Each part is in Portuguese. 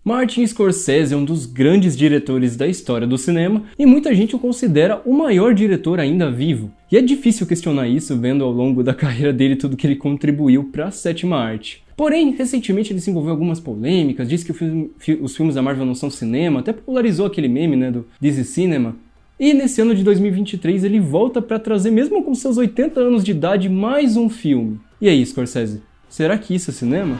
Martin Scorsese é um dos grandes diretores da história do cinema e muita gente o considera o maior diretor ainda vivo. E é difícil questionar isso vendo ao longo da carreira dele tudo que ele contribuiu para a sétima arte. Porém, recentemente ele se envolveu em algumas polêmicas, disse que os filmes da Marvel não são cinema, até popularizou aquele meme, do This is Cinema. E nesse ano de 2023 ele volta para trazer, mesmo com seus 80 anos de idade, mais um filme. E aí, Scorsese, será que isso é cinema?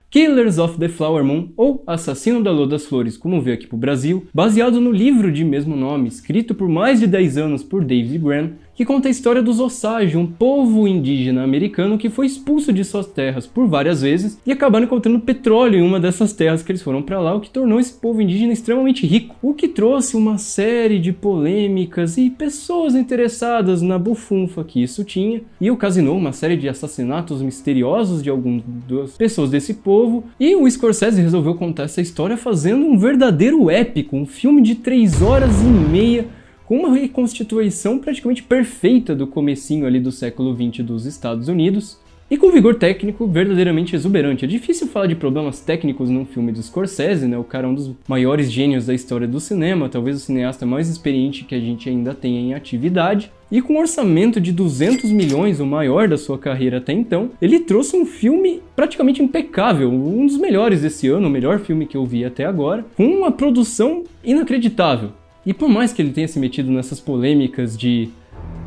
Killers of the Flower Moon, ou Assassino da Lua das Flores, como veio aqui pro Brasil, baseado no livro de mesmo nome, escrito por mais de 10 anos por David Grann, que conta a história dos Osage, um povo indígena americano que foi expulso de suas terras por várias vezes e acabaram encontrando petróleo em uma dessas terras que eles foram para lá, o que tornou esse povo indígena extremamente rico, o que trouxe uma série de polêmicas e pessoas interessadas na bufunfa que isso tinha, e ocasionou uma série de assassinatos misteriosos de algumas das pessoas desse povo, e o Scorsese resolveu contar essa história fazendo um verdadeiro épico, um filme de 3 horas e meia, com uma reconstituição praticamente perfeita do comecinho ali do século XX dos Estados Unidos, e com vigor técnico verdadeiramente exuberante. É difícil falar de problemas técnicos num filme do Scorsese, O cara é um dos maiores gênios da história do cinema, talvez o cineasta mais experiente que a gente ainda tenha em atividade, e com um orçamento de 200 milhões, o maior da sua carreira até então, ele trouxe um filme praticamente impecável, um dos melhores desse ano, o melhor filme que eu vi até agora, com uma produção inacreditável. E por mais que ele tenha se metido nessas polêmicas de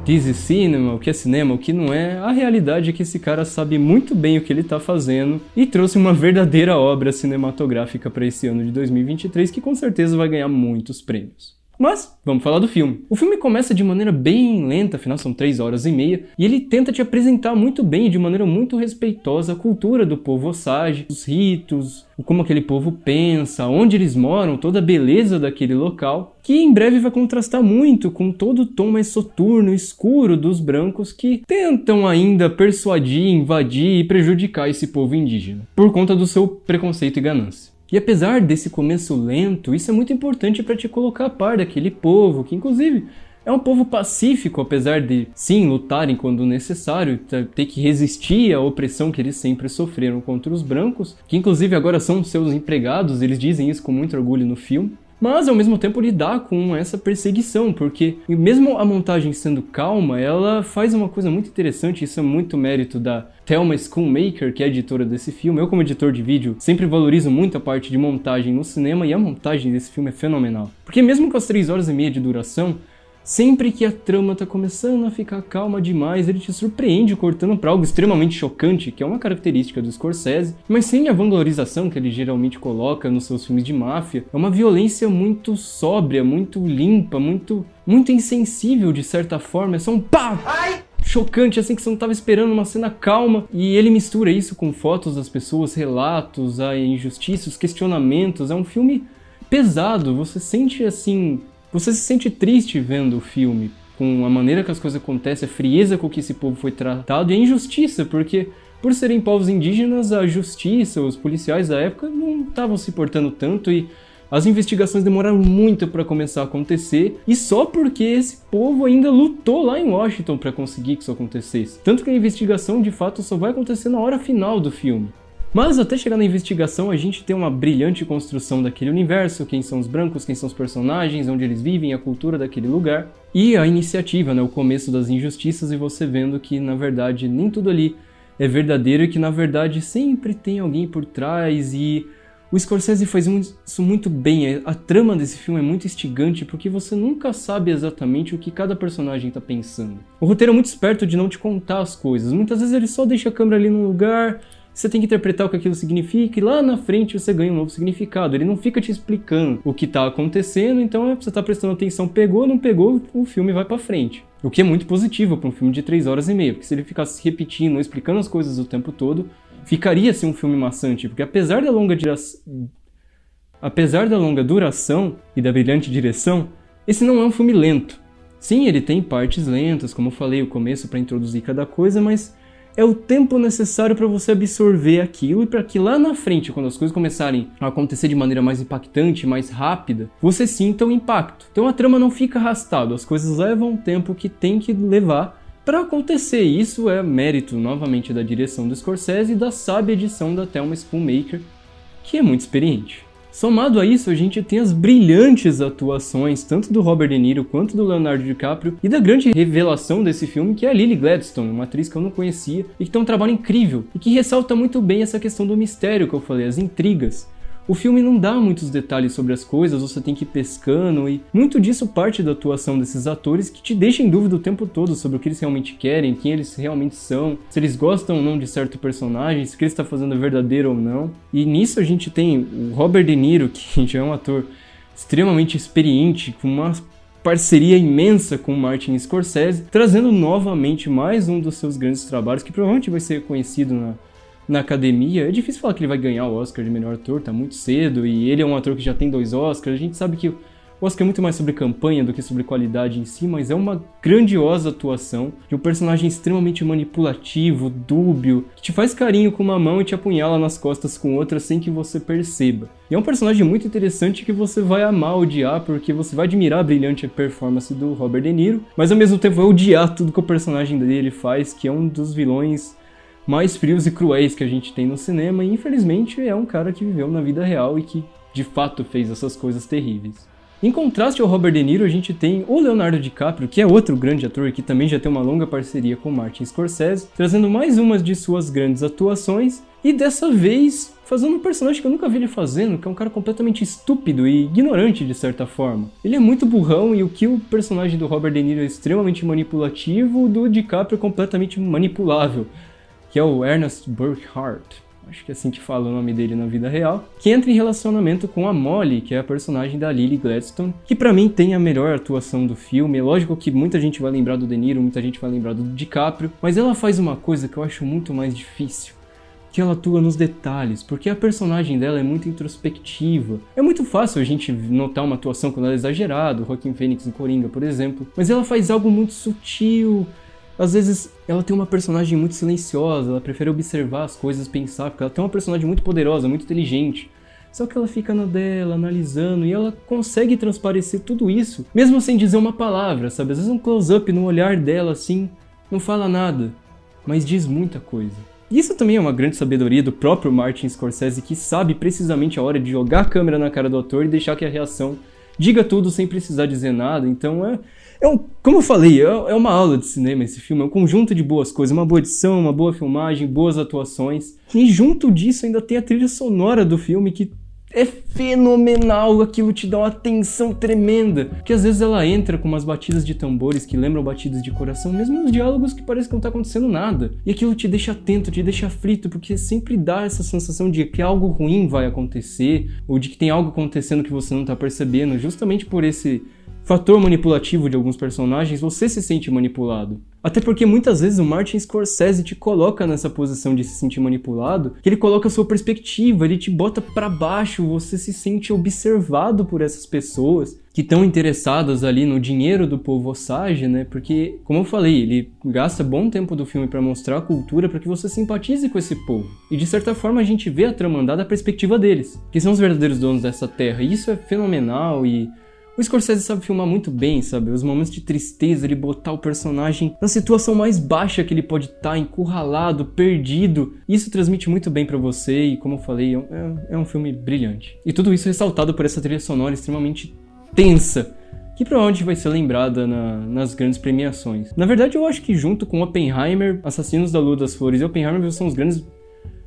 This is Cinema, o que é cinema, o que não é, a realidade é que esse cara sabe muito bem o que ele tá fazendo e trouxe uma verdadeira obra cinematográfica para esse ano de 2023 que com certeza vai ganhar muitos prêmios. Mas, vamos falar do filme. O filme começa de maneira bem lenta, afinal são 3 horas e meia, e ele tenta te apresentar muito bem e de maneira muito respeitosa a cultura do povo Osage, os ritos, como aquele povo pensa, onde eles moram, toda a beleza daquele local, que em breve vai contrastar muito com todo o tom mais soturno, escuro dos brancos que tentam ainda persuadir, invadir e prejudicar esse povo indígena, por conta do seu preconceito e ganância. E apesar desse começo lento, isso é muito importante para te colocar a par daquele povo, que inclusive é um povo pacífico, apesar de, sim, lutarem quando necessário, ter que resistir à opressão que eles sempre sofreram contra os brancos, que inclusive agora são seus empregados, eles dizem isso com muito orgulho no filme. Mas, ao mesmo tempo, lidar com essa perseguição, porque mesmo a montagem sendo calma, ela faz uma coisa muito interessante, isso é muito mérito da Thelma Schoonmaker, que é a editora desse filme. Eu, como editor de vídeo, sempre valorizo muito a parte de montagem no cinema, e a montagem desse filme é fenomenal. Porque mesmo com as 3 horas e meia de duração, sempre que a trama tá começando a ficar calma demais, ele te surpreende cortando pra algo extremamente chocante, que é uma característica do Scorsese, mas sem a vanglorização que ele geralmente coloca nos seus filmes de máfia. É uma violência muito sóbria, muito limpa, muito insensível de certa forma, é só um pá! Ai! Chocante, assim, que você não tava esperando uma cena calma, e ele mistura isso com fotos das pessoas, relatos, injustiças, questionamentos. É um filme pesado, você sente assim... Você se sente triste vendo o filme, com a maneira que as coisas acontecem, a frieza com que esse povo foi tratado e a injustiça, porque por serem povos indígenas, a justiça, os policiais da época não estavam se portando tanto e as investigações demoraram muito para começar a acontecer, e só porque esse povo ainda lutou lá em Washington para conseguir que isso acontecesse. Tanto que a investigação de fato só vai acontecer na hora final do filme. Mas até chegar na investigação a gente tem uma brilhante construção daquele universo, quem são os brancos, quem são os personagens, onde eles vivem, a cultura daquele lugar. E a iniciativa, o começo das injustiças e você vendo que na verdade nem tudo ali é verdadeiro e que na verdade sempre tem alguém por trás. E o Scorsese faz isso muito bem, a trama desse filme é muito instigante porque você nunca sabe exatamente o que cada personagem está pensando. O roteiro é muito esperto de não te contar as coisas, muitas vezes ele só deixa a câmera ali no lugar... Você tem que interpretar o que aquilo significa e lá na frente você ganha um novo significado. Ele não fica te explicando o que está acontecendo, então você está prestando atenção, pegou, não pegou, o filme vai para frente. O que é muito positivo para um filme de 3 horas e meia, porque se ele ficasse repetindo, explicando as coisas o tempo todo, ficaria assim um filme maçante, porque apesar da longa duração e da brilhante direção, esse não é um filme lento. Sim, ele tem partes lentas, como eu falei, o começo para introduzir cada coisa, mas... é o tempo necessário para você absorver aquilo e para que lá na frente, quando as coisas começarem a acontecer de maneira mais impactante, mais rápida, você sinta o impacto. Então a trama não fica arrastada, as coisas levam o tempo que tem que levar para acontecer. Isso é mérito, novamente, da direção do Scorsese e da sábia edição da Thelma Schoonmaker, que é muito experiente. Somado a isso, a gente tem as brilhantes atuações, tanto do Robert De Niro quanto do Leonardo DiCaprio, e da grande revelação desse filme, que é a Lily Gladstone, uma atriz que eu não conhecia, e que tem um trabalho incrível, e que ressalta muito bem essa questão do mistério que eu falei, as intrigas. O filme não dá muitos detalhes sobre as coisas, você tem que ir pescando, e muito disso parte da atuação desses atores que te deixa em dúvida o tempo todo sobre o que eles realmente querem, quem eles realmente são, se eles gostam ou não de certo personagem, se o que ele está fazendo é verdadeiro ou não. E nisso a gente tem o Robert De Niro, que já é um ator extremamente experiente, com uma parceria imensa com o Martin Scorsese, trazendo novamente mais um dos seus grandes trabalhos, que provavelmente vai ser conhecido na academia. É difícil falar que ele vai ganhar o Oscar de melhor ator, tá muito cedo, e ele é um ator que já tem 2 Oscars. A gente sabe que o Oscar é muito mais sobre campanha do que sobre qualidade em si, mas é uma grandiosa atuação de um personagem extremamente manipulativo, dúbio, que te faz carinho com uma mão e te apunhala nas costas com outra sem que você perceba. E é um personagem muito interessante que você vai amar, odiar, porque você vai admirar a brilhante performance do Robert De Niro, mas ao mesmo tempo vai odiar tudo que o personagem dele faz, que é um dos vilões mais frios e cruéis que a gente tem no cinema, e infelizmente é um cara que viveu na vida real e que de fato fez essas coisas terríveis. Em contraste ao Robert De Niro, a gente tem o Leonardo DiCaprio, que é outro grande ator que também já tem uma longa parceria com Martin Scorsese, trazendo mais umas de suas grandes atuações, e dessa vez fazendo um personagem que eu nunca vi ele fazendo, que é um cara completamente estúpido e ignorante de certa forma. Ele é muito burrão, e o que o personagem do Robert De Niro é extremamente manipulativo, o do DiCaprio é completamente manipulável, que é o Ernest Burkhardt, acho que é assim que fala o nome dele na vida real, que entra em relacionamento com a Molly, que é a personagem da Lily Gladstone, que pra mim tem a melhor atuação do filme. É lógico que muita gente vai lembrar do De Niro, muita gente vai lembrar do DiCaprio, mas ela faz uma coisa que eu acho muito mais difícil, que ela atua nos detalhes, porque a personagem dela é muito introspectiva. É muito fácil a gente notar uma atuação quando ela é exagerada, o Joaquin Phoenix em Coringa, por exemplo, mas ela faz algo muito sutil. Às vezes ela tem uma personagem muito silenciosa, ela prefere observar as coisas, pensar, porque ela tem uma personagem muito poderosa, muito inteligente. Só que ela fica na dela, analisando, e ela consegue transparecer tudo isso, mesmo sem dizer uma palavra, sabe? Às vezes um close-up no olhar dela, assim, não fala nada, mas diz muita coisa. E isso também é uma grande sabedoria do próprio Martin Scorsese, que sabe precisamente a hora de jogar a câmera na cara do ator e deixar que a reação diga tudo sem precisar dizer nada. Então como eu falei, é uma aula de cinema esse filme, é um conjunto de boas coisas, uma boa edição, uma boa filmagem, boas atuações, e junto disso ainda tem a trilha sonora do filme, que é fenomenal. Aquilo te dá uma tensão tremenda, porque às vezes ela entra com umas batidas de tambores que lembram batidas de coração, mesmo nos diálogos que parece que não tá acontecendo nada, e aquilo te deixa atento, te deixa aflito, porque sempre dá essa sensação de que algo ruim vai acontecer, ou de que tem algo acontecendo que você não tá percebendo. Justamente por esse fator manipulativo de alguns personagens, você se sente manipulado. Até porque muitas vezes o Martin Scorsese te coloca nessa posição de se sentir manipulado, que ele coloca a sua perspectiva, ele te bota pra baixo, você se sente observado por essas pessoas que estão interessadas ali no dinheiro do povo Osage, né? Porque, como eu falei, ele gasta bom tempo do filme pra mostrar a cultura, pra que você simpatize com esse povo. E de certa forma a gente vê a trama andar da perspectiva deles, que são os verdadeiros donos dessa terra. E isso é fenomenal, e o Scorsese sabe filmar muito bem, sabe? Os momentos de tristeza, ele botar o personagem na situação mais baixa que ele pode estar, encurralado, perdido. Isso transmite muito bem pra você, e como eu falei, é um filme brilhante. E tudo isso ressaltado por essa trilha sonora extremamente tensa, que provavelmente vai ser lembrada nas grandes premiações. Na verdade, eu acho que junto com Oppenheimer, Assassinos da Lua das Flores e Oppenheimer são os grandes,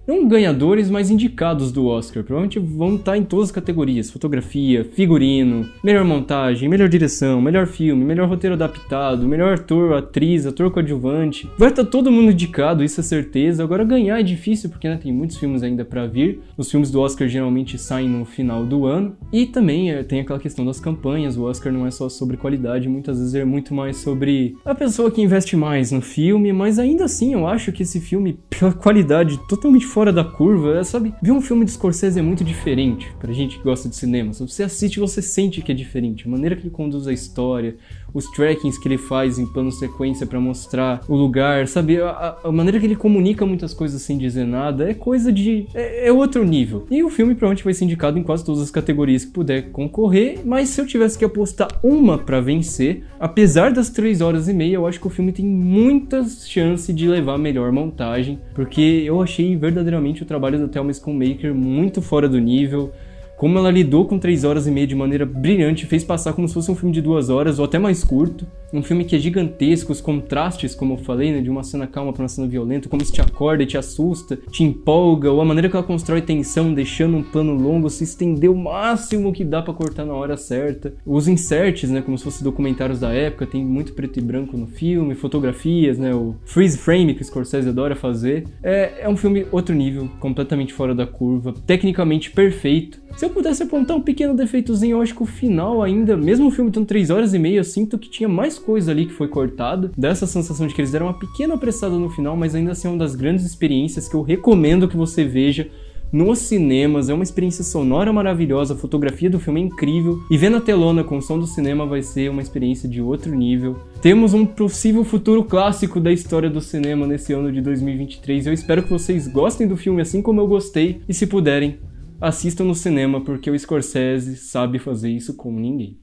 não ganhadores, mas indicados do Oscar. Provavelmente vão estar em todas as categorias: fotografia, figurino, melhor montagem, melhor direção, melhor filme, melhor roteiro adaptado, melhor ator, atriz, ator coadjuvante. Vai estar todo mundo indicado, isso é certeza. Agora ganhar é difícil, porque tem muitos filmes ainda pra vir. Os filmes do Oscar geralmente saem no final do ano. E também tem aquela questão das campanhas. O Oscar não é só sobre qualidade, muitas vezes é muito mais sobre a pessoa que investe mais no filme. Mas ainda assim, eu acho que esse filme, pela qualidade totalmente fora da curva, sabe? Ver um filme de Scorsese é muito diferente pra gente que gosta de cinema. Se você assiste, você sente que é diferente. A maneira que ele conduz a história, os trackings que ele faz em plano sequência pra mostrar o lugar, sabe? A maneira que ele comunica muitas coisas sem dizer nada é coisa de... é outro nível. E o filme provavelmente vai ser indicado em quase todas as categorias que puder concorrer, mas se eu tivesse que apostar uma pra vencer, apesar das 3 horas e meia, eu acho que o filme tem muitas chances de levar a melhor montagem, porque eu achei verdadeiramente o trabalho da Thelma Schoonmaker muito fora do nível. Como ela lidou com 3 horas e meia de maneira brilhante, fez passar como se fosse um filme de 2 horas ou até mais curto. Um filme que é gigantesco, os contrastes, como eu falei, né, de uma cena calma para uma cena violenta, como isso te acorda, te assusta, te empolga, ou a maneira que ela constrói tensão, deixando um plano longo se estender o máximo que dá para cortar na hora certa. Os inserts, né, como se fossem documentários da época, tem muito preto e branco no filme, fotografias, né, o freeze frame que o Scorsese adora fazer. É um filme outro nível, completamente fora da curva, tecnicamente perfeito. Se eu pudesse apontar um pequeno defeitozinho, eu acho que o final ainda, mesmo o filme tendo 3 horas e meia, eu sinto que tinha mais coisa ali que foi cortada. Dá essa sensação de que eles deram uma pequena apressada no final, mas ainda assim é uma das grandes experiências que eu recomendo que você veja nos cinemas. É uma experiência sonora maravilhosa, a fotografia do filme é incrível, e ver na telona com o som do cinema vai ser uma experiência de outro nível. Temos um possível futuro clássico da história do cinema nesse ano de 2023. Eu espero que vocês gostem do filme assim como eu gostei, e se puderem, assistam no cinema, porque o Scorsese sabe fazer isso como ninguém.